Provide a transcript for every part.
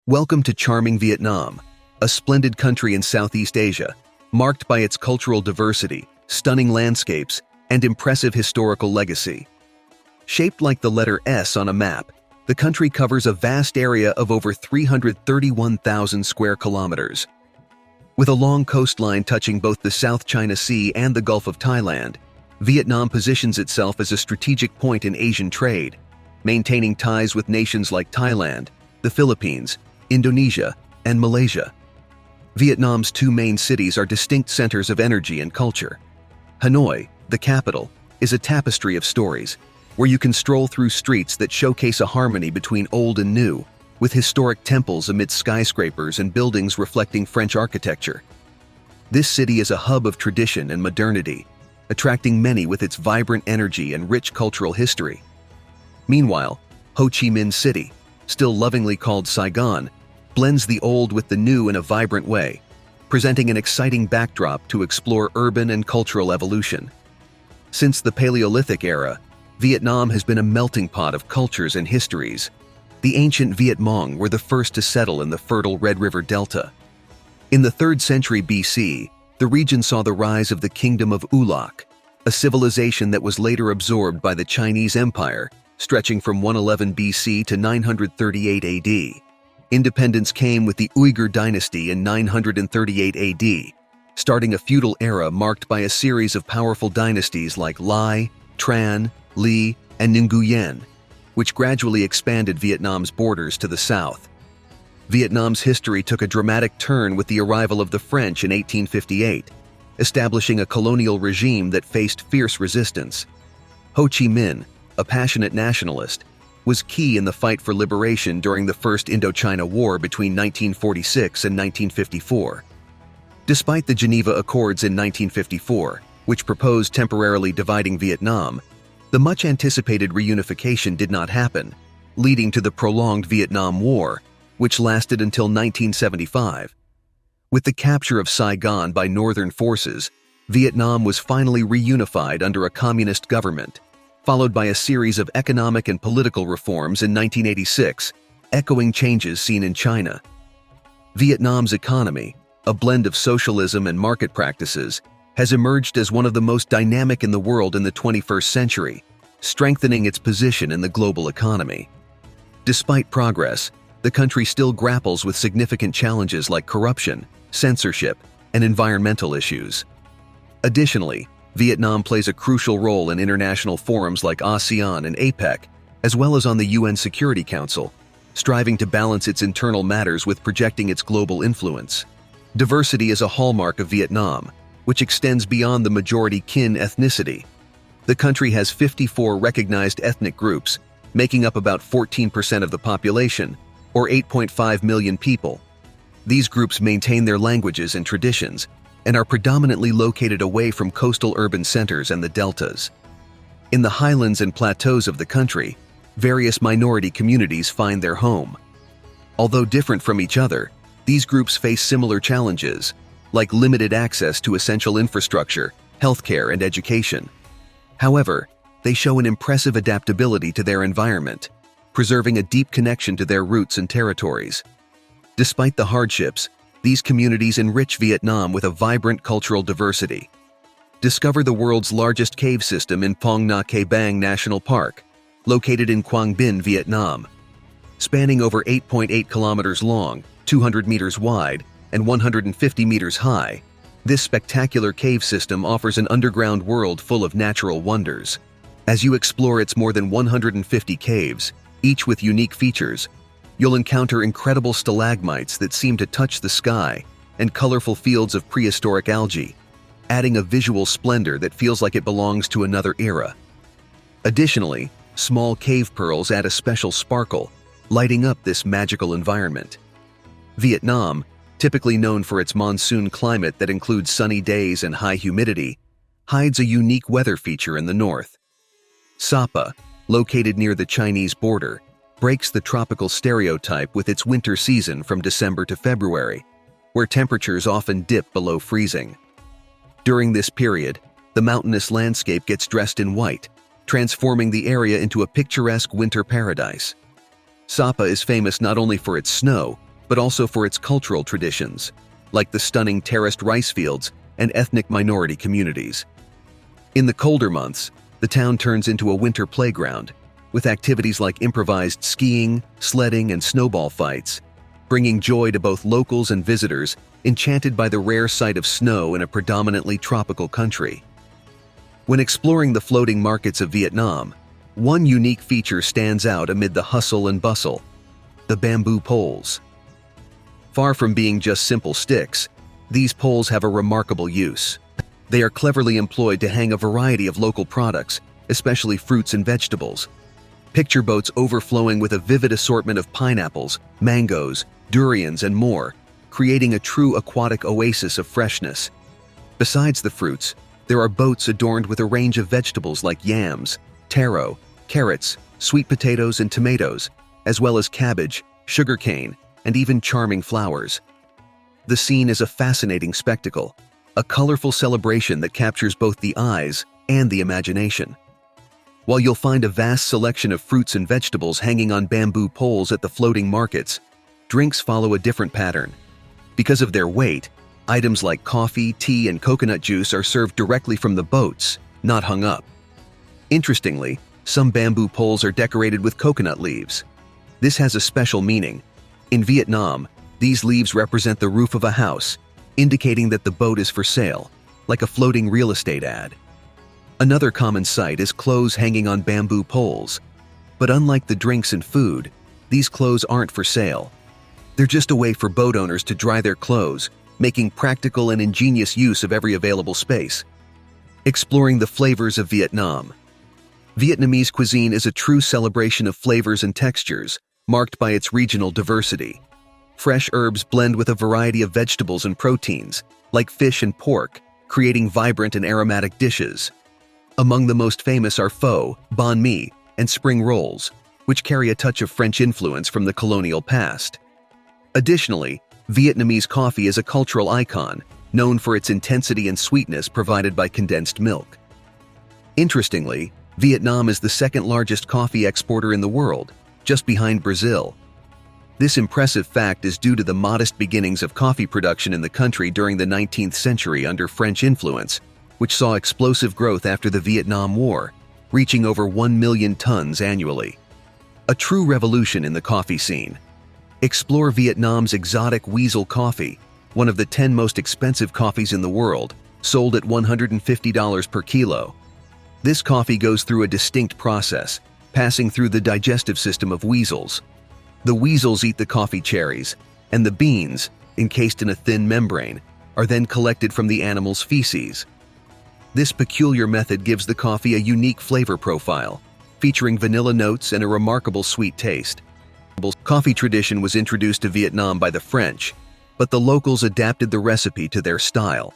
Welcome to charming Vietnam, a splendid country in Southeast Asia, marked by its cultural diversity, stunning landscapes, and impressive historical legacy. Shaped like the letter S on a map, the country covers a vast area of over 331,000 square kilometers. With a long coastline touching both the South China Sea and the Gulf of Thailand, Vietnam positions itself as a strategic point in Asian trade, maintaining ties with nations like Thailand, the Philippines, Indonesia, and Malaysia. Vietnam's two main cities are distinct centers of energy and culture. Hanoi, the capital, is a tapestry of stories, where you can stroll through streets that showcase a harmony between old and new, with historic temples amidst skyscrapers and buildings reflecting French architecture. This city is a hub of tradition and modernity, attracting many with its vibrant energy and rich cultural history. Meanwhile, Ho Chi Minh City, still lovingly called Saigon, blends the old with the new in a vibrant way, presenting an exciting backdrop to explore urban and cultural evolution. Since the Paleolithic era, Vietnam has been a melting pot of cultures and histories. The ancient Viet Cong were the first to settle in the fertile Red River Delta. In the 3rd century BC, the region saw the rise of the Kingdom of Ulak, a civilization that was later absorbed by the Chinese Empire, stretching from 111 BC to 938 AD. Independence came with the Uyghur dynasty in 938 AD, starting a feudal era marked by a series of powerful dynasties like Lai, Tran, Li, and Nguyen, which gradually expanded Vietnam's borders to the south. Vietnam's history took a dramatic turn with the arrival of the French in 1858, establishing a colonial regime that faced fierce resistance. Ho Chi Minh, a passionate nationalist, was key in the fight for liberation during the First Indochina War between 1946 and 1954. Despite the Geneva Accords in 1954, which proposed temporarily dividing Vietnam, the much-anticipated reunification did not happen, leading to the prolonged Vietnam War, which lasted until 1975. With the capture of Saigon by Northern forces, Vietnam was finally reunified under a communist government, followed by a series of economic and political reforms in 1986, echoing changes seen in China. Vietnam's economy, a blend of socialism and market practices, has emerged as one of the most dynamic in the world in the 21st century, strengthening its position in the global economy. Despite progress, the country still grapples with significant challenges like corruption, censorship, and environmental issues. Additionally, Vietnam plays a crucial role in international forums like ASEAN and APEC, as well as on the UN Security Council, striving to balance its internal matters with projecting its global influence. Diversity is a hallmark of Vietnam, which extends beyond the majority Kinh ethnicity. The country has 54 recognized ethnic groups, making up about 14% of the population, or 8.5 million people. These groups maintain their languages and traditions, and are predominantly located away from coastal urban centers and the deltas. In the highlands and plateaus of the country, various minority communities find their home. Although different from each other, these groups face similar challenges, like limited access to essential infrastructure, healthcare, and education. However, they show an impressive adaptability to their environment, preserving a deep connection to their roots and territories. Despite the hardships, these communities enrich Vietnam with a vibrant cultural diversity. Discover the world's largest cave system in Phong Nha Ke Bang National Park, located in Quang Binh, Vietnam. Spanning over 8.8 kilometers long, 200 meters wide, and 150 meters high, this spectacular cave system offers an underground world full of natural wonders. As you explore its more than 150 caves, each with unique features, you'll encounter incredible stalagmites that seem to touch the sky and colorful fields of prehistoric algae, adding a visual splendor that feels like it belongs to another era. Additionally, small cave pearls add a special sparkle, lighting up this magical environment. Vietnam, typically known for its monsoon climate that includes sunny days and high humidity, hides a unique weather feature in the north. Sapa, located near the Chinese border, breaks the tropical stereotype with its winter season from December to February, where temperatures often dip below freezing. During this period, the mountainous landscape gets dressed in white, transforming the area into a picturesque winter paradise. Sapa is famous not only for its snow, but also for its cultural traditions, like the stunning terraced rice fields and ethnic minority communities. In the colder months, the town turns into a winter playground, with activities like improvised skiing, sledding, and snowball fights, bringing joy to both locals and visitors enchanted by the rare sight of snow in a predominantly tropical country. When exploring the floating markets of Vietnam, one unique feature stands out amid the hustle and bustle: the bamboo poles. Far from being just simple sticks, these poles have a remarkable use. They are cleverly employed to hang a variety of local products, especially fruits and vegetables. Picture boats overflowing with a vivid assortment of pineapples, mangoes, durians, and more, creating a true aquatic oasis of freshness. Besides the fruits, there are boats adorned with a range of vegetables like yams, taro, carrots, sweet potatoes, and tomatoes, as well as cabbage, sugarcane, and even charming flowers. The scene is a fascinating spectacle, a colorful celebration that captures both the eyes and the imagination. While you'll find a vast selection of fruits and vegetables hanging on bamboo poles at the floating markets, drinks follow a different pattern. Because of their weight, items like coffee, tea, and coconut juice are served directly from the boats, not hung up. Interestingly, some bamboo poles are decorated with coconut leaves. This has a special meaning. In Vietnam, these leaves represent the roof of a house, indicating that the boat is for sale, like a floating real estate ad. Another common sight is clothes hanging on bamboo poles. But unlike the drinks and food, these clothes aren't for sale. They're just a way for boat owners to dry their clothes, making practical and ingenious use of every available space. Exploring the flavors of Vietnam. Vietnamese cuisine is a true celebration of flavors and textures, marked by its regional diversity. Fresh herbs blend with a variety of vegetables and proteins, like fish and pork, creating vibrant and aromatic dishes. Among the most famous are pho, banh mi, and spring rolls, which carry a touch of French influence from the colonial past. Additionally, Vietnamese coffee is a cultural icon, known for its intensity and sweetness provided by condensed milk. Interestingly, Vietnam is the second largest coffee exporter in the world, just behind Brazil. This impressive fact is due to the modest beginnings of coffee production in the country during the 19th century under French influence, which saw explosive growth after the Vietnam War, reaching over 1 million tons annually. A true revolution in the coffee scene. Explore Vietnam's exotic weasel coffee, one of the 10 most expensive coffees in the world, sold at $150 per kilo. This coffee goes through a distinct process, passing through the digestive system of weasels. The weasels eat the coffee cherries, and the beans, encased in a thin membrane, are then collected from the animal's feces. This peculiar method gives the coffee a unique flavor profile, featuring vanilla notes and a remarkable sweet taste. Coffee tradition was introduced to Vietnam by the French, but the locals adapted the recipe to their style.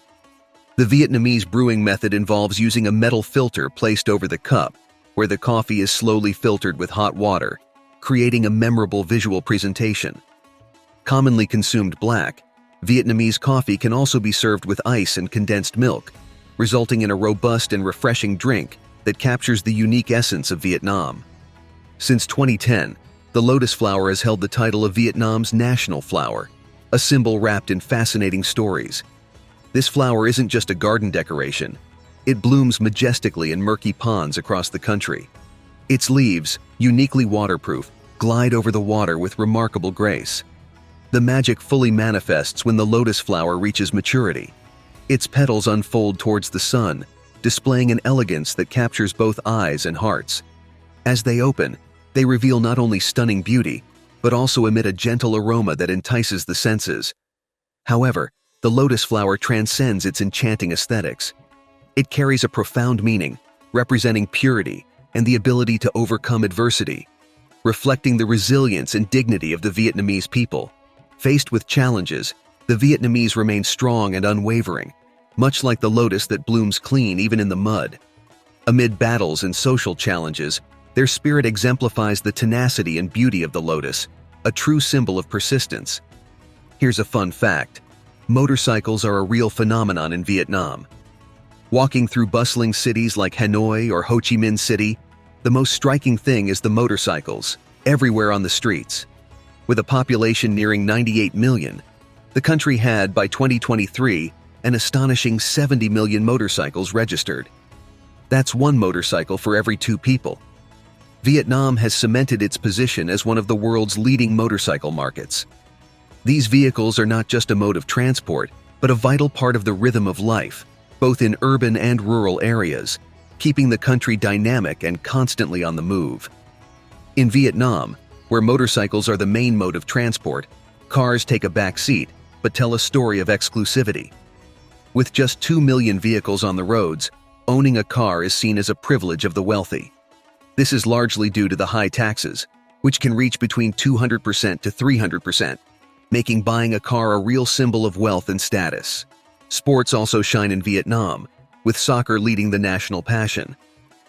The Vietnamese brewing method involves using a metal filter placed over the cup, where the coffee is slowly filtered with hot water, creating a memorable visual presentation. Commonly consumed black, Vietnamese coffee can also be served with ice and condensed milk, resulting in a robust and refreshing drink that captures the unique essence of Vietnam. Since 2010, the lotus flower has held the title of Vietnam's national flower, a symbol wrapped in fascinating stories. This flower isn't just a garden decoration. It blooms majestically in murky ponds across the country. Its leaves, uniquely waterproof, glide over the water with remarkable grace. The magic fully manifests when the lotus flower reaches maturity. Its petals unfold towards the sun, displaying an elegance that captures both eyes and hearts. As they open, they reveal not only stunning beauty, but also emit a gentle aroma that entices the senses. However, the lotus flower transcends its enchanting aesthetics. It carries a profound meaning, representing purity and the ability to overcome adversity, reflecting the resilience and dignity of the Vietnamese people. Faced with challenges, the Vietnamese remain strong and unwavering, much like the lotus that blooms clean even in the mud. Amid battles and social challenges, their spirit exemplifies the tenacity and beauty of the lotus, a true symbol of persistence. Here's a fun fact. Motorcycles are a real phenomenon in Vietnam. Walking through bustling cities like Hanoi or Ho Chi Minh City, the most striking thing is the motorcycles, everywhere on the streets. With a population nearing 98 million, the country had, by 2023, an astonishing 70 million motorcycles registered. That's one motorcycle for every 2 people. Vietnam has cemented its position as one of the world's leading motorcycle markets. These vehicles are not just a mode of transport, but a vital part of the rhythm of life, both in urban and rural areas, keeping the country dynamic and constantly on the move. In Vietnam, where motorcycles are the main mode of transport, cars take a back seat, but tell a story of exclusivity. With just 2 million vehicles on the roads, owning a car is seen as a privilege of the wealthy. This is largely due to the high taxes, which can reach between 200% to 300%, making buying a car a real symbol of wealth and status. Sports also shine in Vietnam, with soccer leading the national passion.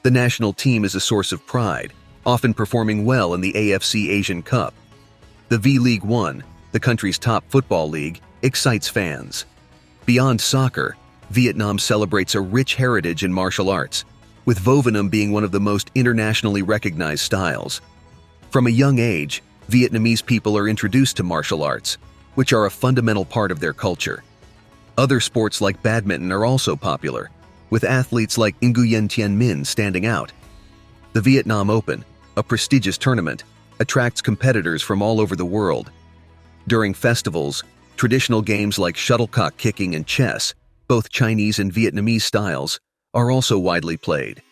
The national team is a source of pride, often performing well in the AFC Asian Cup. The V-League One, the country's top football league, excites fans. Beyond soccer, Vietnam celebrates a rich heritage in martial arts, with Vovinam being one of the most internationally recognized styles. From a young age, Vietnamese people are introduced to martial arts, which are a fundamental part of their culture. Other sports like badminton are also popular, with athletes like Nguyen Tien Minh standing out. The Vietnam Open, a prestigious tournament, attracts competitors from all over the world. During festivals, traditional games like shuttlecock kicking and chess, both Chinese and Vietnamese styles, are also widely played.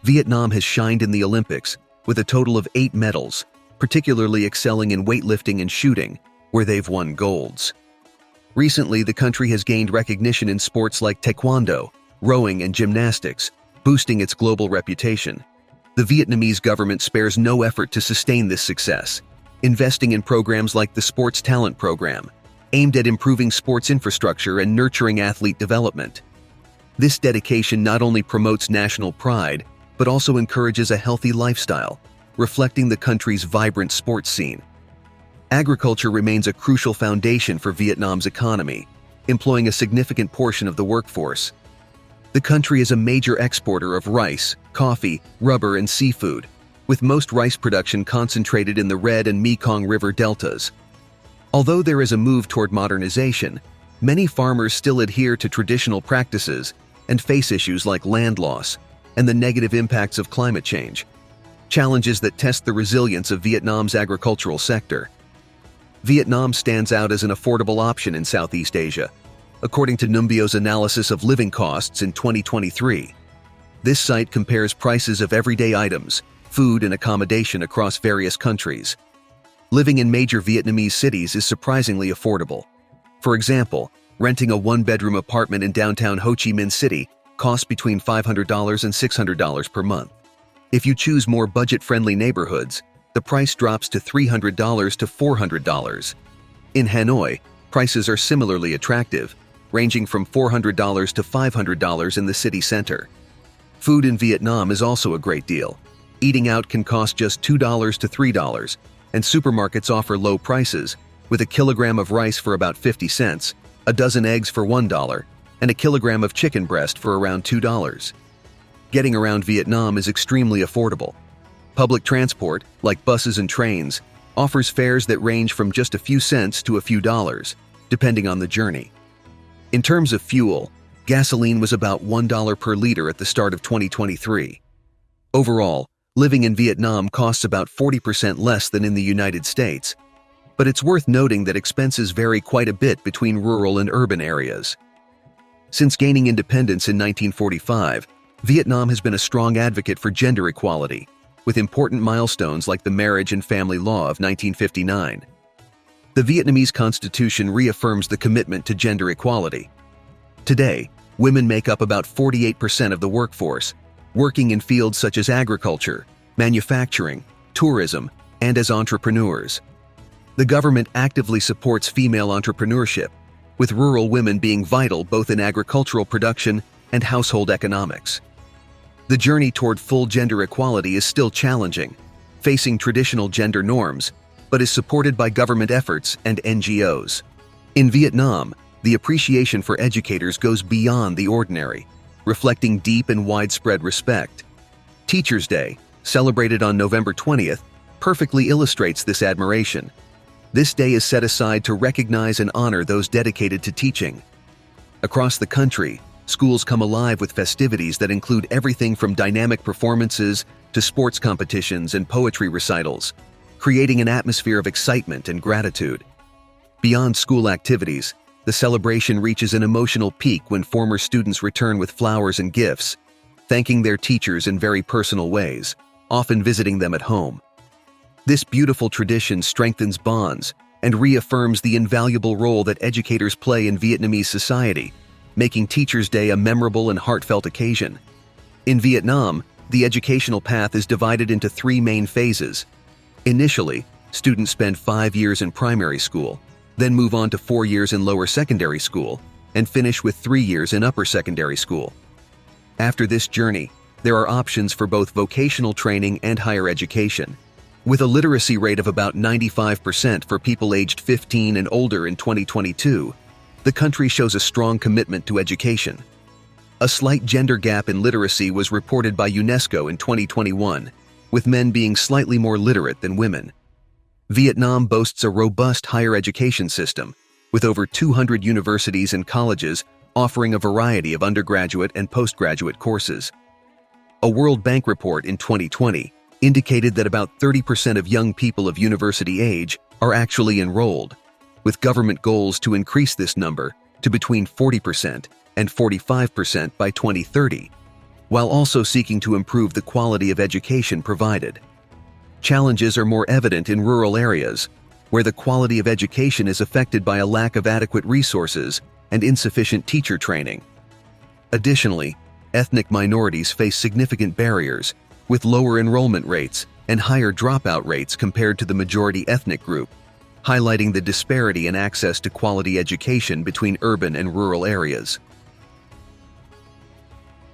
Vietnam has shined in the Olympics with a total of 8 medals, particularly excelling in weightlifting and shooting, where they've won golds. Recently, the country has gained recognition in sports like taekwondo, rowing, and gymnastics, boosting its global reputation. The Vietnamese government spares no effort to sustain this success, investing in programs like the Sports Talent Program, aimed at improving sports infrastructure and nurturing athlete development. This dedication not only promotes national pride, but also encourages a healthy lifestyle, reflecting the country's vibrant sports scene. Agriculture remains a crucial foundation for Vietnam's economy, employing a significant portion of the workforce. The country is a major exporter of rice, coffee, rubber, and seafood, with most rice production concentrated in the Red and Mekong River deltas. Although there is a move toward modernization, many farmers still adhere to traditional practices and face issues like land loss and the negative impacts of climate change, challenges that test the resilience of Vietnam's agricultural sector. Vietnam stands out as an affordable option in Southeast Asia, according to Numbio's analysis of living costs in 2023. This site compares prices of everyday items, food, and accommodation across various countries. Living in major Vietnamese cities is surprisingly affordable. For example, renting a 1-bedroom apartment in downtown Ho Chi Minh City costs between $500 and $600 per month. If you choose more budget-friendly neighborhoods, the price drops to $300 to $400. In Hanoi, prices are similarly attractive, ranging from $400 to $500 in the city center. Food in Vietnam is also a great deal. Eating out can cost just $2 to $3, and supermarkets offer low prices, with a kilogram of rice for about 50 cents, a dozen eggs for $1, and a kilogram of chicken breast for around $2. Getting around Vietnam is extremely affordable. Public transport, like buses and trains, offers fares that range from just a few cents to a few dollars, depending on the journey. In terms of fuel, gasoline was about $1 per liter at the start of 2023. Overall, living in Vietnam costs about 40% less than in the United States, but it's worth noting that expenses vary quite a bit between rural and urban areas. Since gaining independence in 1945, Vietnam has been a strong advocate for gender equality, with important milestones like the Marriage and Family Law of 1959. The Vietnamese Constitution reaffirms the commitment to gender equality. Today, women make up about 48% of the workforce, working in fields such as agriculture, manufacturing, tourism, and as entrepreneurs. The government actively supports female entrepreneurship, with rural women being vital both in agricultural production and household economics. The journey toward full gender equality is still challenging, facing traditional gender norms, but is supported by government efforts and NGOs. In Vietnam, the appreciation for educators goes beyond the ordinary, reflecting deep and widespread respect. Teachers' Day, celebrated on November 20th, perfectly illustrates this admiration. This day is set aside to recognize and honor those dedicated to teaching. Across the country, schools come alive with festivities that include everything from dynamic performances to sports competitions and poetry recitals, creating an atmosphere of excitement and gratitude. Beyond school activities, the celebration reaches an emotional peak when former students return with flowers and gifts, thanking their teachers in very personal ways, often visiting them at home. This beautiful tradition strengthens bonds and reaffirms the invaluable role that educators play in Vietnamese society, making Teachers' Day a memorable and heartfelt occasion. In Vietnam, the educational path is divided into 3 main phases. Initially, students spend 5 years in primary school, then move on to 4 years in lower secondary school, and finish with 3 years in upper secondary school. After this journey, there are options for both vocational training and higher education. With a literacy rate of about 95% for people aged 15 and older in 2022, the country shows a strong commitment to education. A slight gender gap in literacy was reported by UNESCO in 2021, with men being slightly more literate than women. Vietnam boasts a robust higher education system, with over 200 universities and colleges offering a variety of undergraduate and postgraduate courses. A World Bank report in 2020 indicated that about 30% of young people of university age are actually enrolled, with government goals to increase this number to between 40% and 45% by 2030, while also seeking to improve the quality of education provided. Challenges are more evident in rural areas, where the quality of education is affected by a lack of adequate resources and insufficient teacher training. Additionally, ethnic minorities face significant barriers, with lower enrollment rates and higher dropout rates compared to the majority ethnic group, highlighting the disparity in access to quality education between urban and rural areas.